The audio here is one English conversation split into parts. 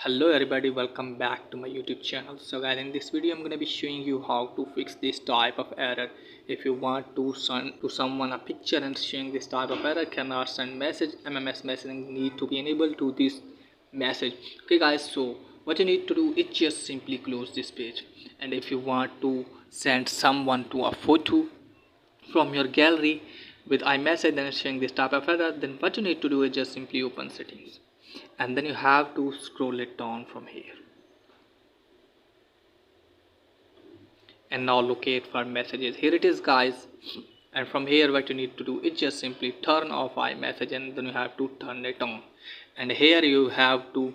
Hello everybody, welcome back to my YouTube channel. So guys, in this video I'm going to be showing you how to fix this type of error. If you want to send to someone a picture and showing this type of error cannot send message, MMS messaging need to be enabled to this message. Okay guys, so what you need to do is just simply close this page. And if you want to send someone to a photo from your gallery with iMessage and showing this type of error, then what you need to do is just simply open settings, and then you have to scroll it down from here, and now locate for messages. Here it is guys, and from here what you need to do is just simply turn off iMessage, and then you have to turn it on. And here you have to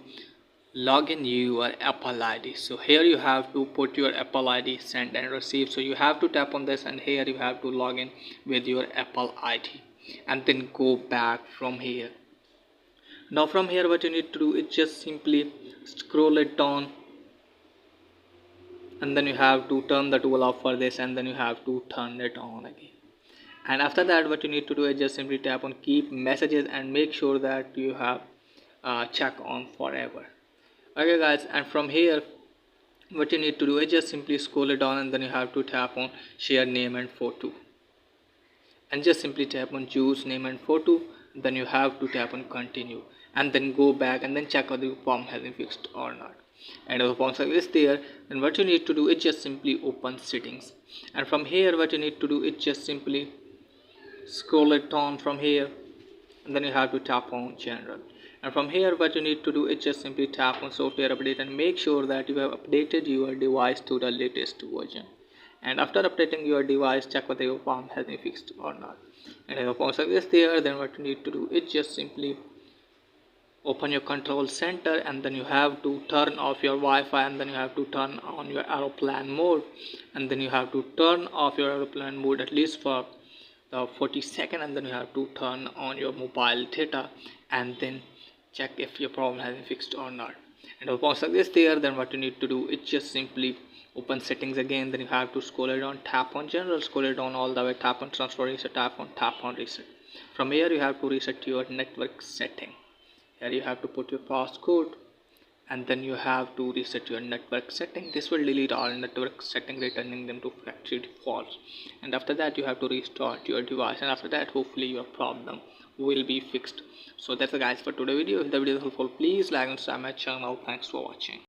log in your Apple ID. So here you have to put your Apple ID, send and receive. So you have to tap on this, and here you have to log in with your Apple ID, and then go back from here. Now from here what you need to do is just simply scroll it down, and then you have to turn the tool off for this, and then you have to turn it on again. And after that what you need to do is just simply tap on keep messages and make sure that you have check on forever. Okay guys, and from here what you need to do is just simply scroll it down, and then you have to tap on share name and photo, and just simply tap on choose name and photo. Then you have to tap on continue, and then go back and then check whether your form has been fixed or not. And if the form is there, then what you need to do is just simply open settings, and from here what you need to do is just simply scroll it down from here, and then you have to tap on general. And from here what you need to do is just simply tap on software update, and make sure that you have updated your device to the latest version. And after updating your device, check whether your form has been fixed or not. And if the form is there, then what you need to do is just simply open your control center, and then you have to turn off your Wi-Fi, and then you have to turn on your aeroplane mode, and then you have to turn off your aeroplane mode at least for the 40 seconds, and then you have to turn on your mobile data, and then check if your problem has been fixed or not. And if the is there, then what you need to do is just simply open settings again, then you have to scroll it down, tap on general, scroll it down all the way, tap on transfer reset, tap on reset. From here you have to reset your network setting. Here you have to put your passcode, and then you have to reset your network setting. This will delete all network setting, returning them to factory defaults. And after that you have to restart your device, and after that hopefully your problem will be fixed. So that's it guys for today's video. If the video is helpful, please like and subscribe my channel. Thanks for watching.